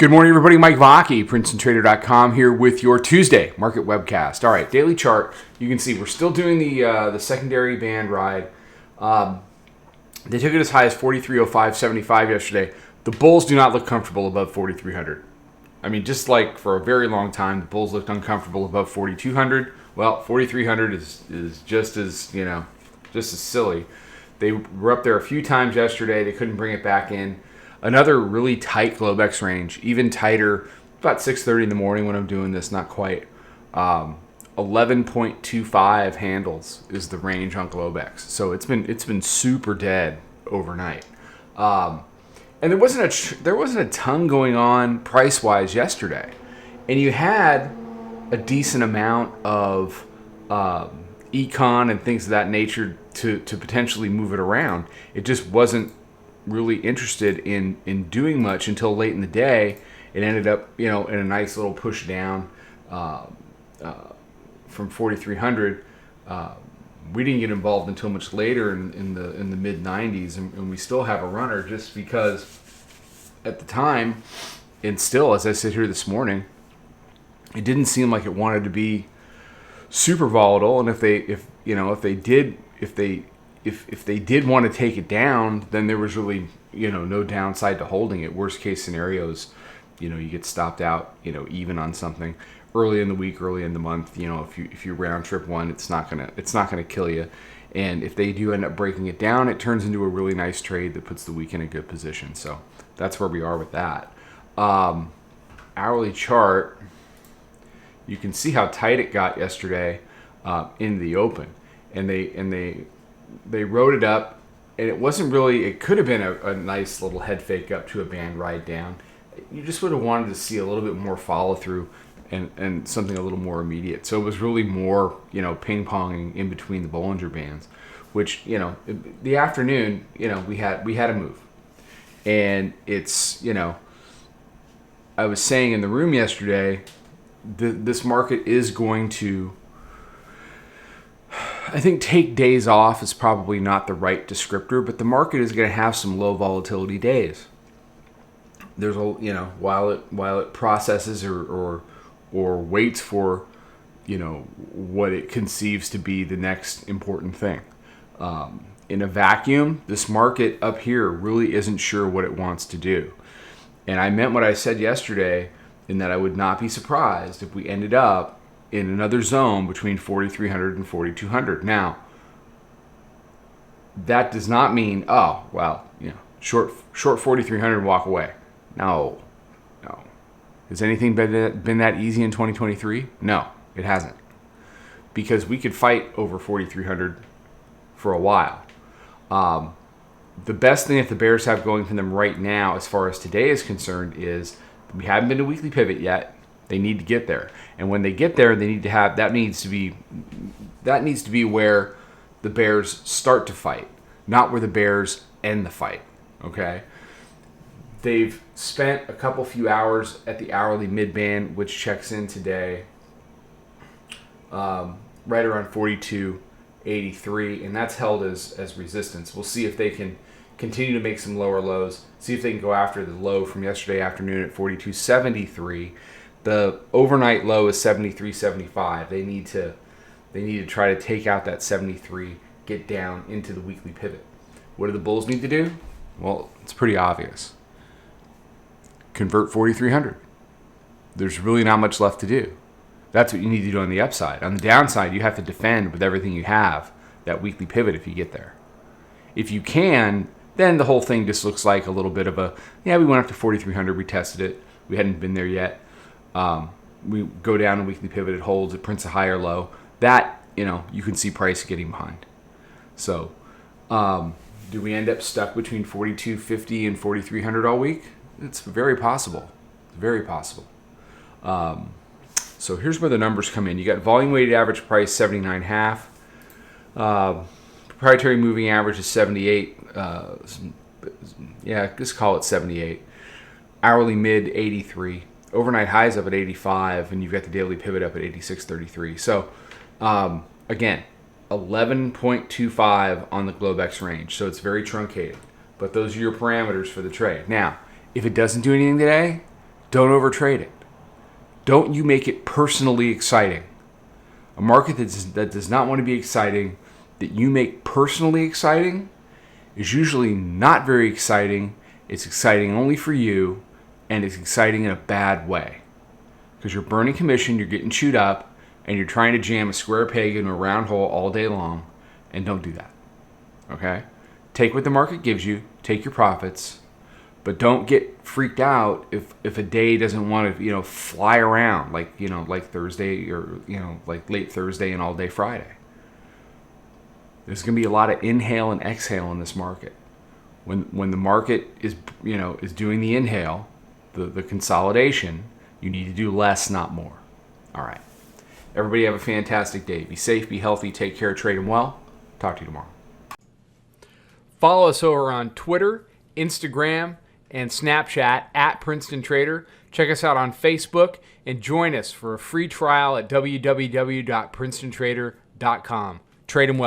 Good morning, everybody. Mike Vacchi, Princetontrader.com here with your Tuesday market webcast. All right, daily chart. You can see we're still doing the secondary band ride. They took it as high as 43.0575 yesterday. The bulls do not look comfortable above 4,300. I mean, just like for a very long time, the bulls looked uncomfortable above 4,200. Well, 4,300 is just as just as silly. They were up there a few times yesterday. They couldn't bring it back in. Another really tight Globex range, even tighter, about 6:30 in the morning when I'm doing this, not quite. 11.25 handles is the range on Globex. So it's been super dead overnight. And there wasn't a ton going on price-wise yesterday. And you had a decent amount of econ and things of that nature to potentially move it around. It just wasn't really interested in doing much until late in the day. It ended up, in a nice little push down from 4,300. We didn't get involved until much later in the mid 90s, and we still have a runner just because at the time, and still as I sit here this morning, it didn't seem like it wanted to be super volatile. And if they did want to take it down, then there was really, no downside to holding it. Worst case scenarios, you get stopped out, even on something early in the week, early in the month. If you round trip one, it's not gonna kill you. And if they do end up breaking it down, it turns into a really nice trade that puts the week in a good position. So that's where we are with that. Hourly chart, you can see how tight it got yesterday in the open, and they wrote it up, and it wasn't really, it could have been a nice little head fake up to a band ride down. You just would have wanted to see a little bit more follow through and something a little more immediate. So it was really more, ping ponging in between the Bollinger Bands, which, the afternoon, we had a move. And it's, I was saying in the room yesterday, this market is going to, I think take days off is probably not the right descriptor, but the market is going to have some low volatility days. There's while it processes or waits for, what it conceives to be the next important thing. In a vacuum, this market up here really isn't sure what it wants to do. And I meant what I said yesterday in that I would not be surprised if we ended up in another zone between 4,300 and 4,200. Now, that does not mean, short 4,300 and walk away. No. Has anything been that easy in 2023? No, it hasn't. Because we could fight over 4,300 for a while. The best thing that the Bears have going for them right now, as far as today is concerned, is we haven't been to weekly pivot yet. They need to get there, and when they get there, they need to have that needs to be where the Bears start to fight, not where the Bears end the fight. Okay, they've spent a few hours at the hourly mid band, which checks in today right around 42.83, and that's held as resistance. We'll see if they can continue to make some lower lows. See if they can go after the low from yesterday afternoon at 42.73. The overnight low is 73.75. They need to try to take out that 73, get down into the weekly pivot. What do the bulls need to do? Well, it's pretty obvious. Convert 4,300. There's really not much left to do. That's what you need to do on the upside. On the downside, you have to defend with everything you have that weekly pivot if you get there. If you can, then the whole thing just looks like a little bit of we went up to 4,300, we tested it, we hadn't been there yet. We go down a weekly pivot, it holds, it prints a higher low. That, you can see price getting behind. So, do we end up stuck between 4,250 and 4,300 all week? It's very possible. Very possible. So here's where the numbers come in. You got volume weighted average price 79.5. Proprietary moving average is 78. Just call it 78. Hourly mid 83. Overnight highs up at 85, and you've got the daily pivot up at 86.33. So, again, 11.25 on the Globex range. So it's very truncated. But those are your parameters for the trade. Now, if it doesn't do anything today, don't overtrade it. Don't you make it personally exciting. A market that does not want to be exciting, that you make personally exciting, is usually not very exciting. It's exciting only for you, and it's exciting in a bad way. Because you're burning commission, you're getting chewed up, and you're trying to jam a square peg into a round hole all day long, and don't do that. Okay? Take what the market gives you, take your profits, but don't get freaked out if a day doesn't want to, fly around like Thursday or, like late Thursday and all day Friday. There's going to be a lot of inhale and exhale in this market. When the market is doing the inhale, the consolidation, you need to do less, not more. All right. Everybody have a fantastic day. Be safe, be healthy, take care, trade them well. Talk to you tomorrow. Follow us over on Twitter, Instagram, and Snapchat at Princetontrader. Check us out on Facebook and join us for a free trial at www.princetontrader.com. Trade them well.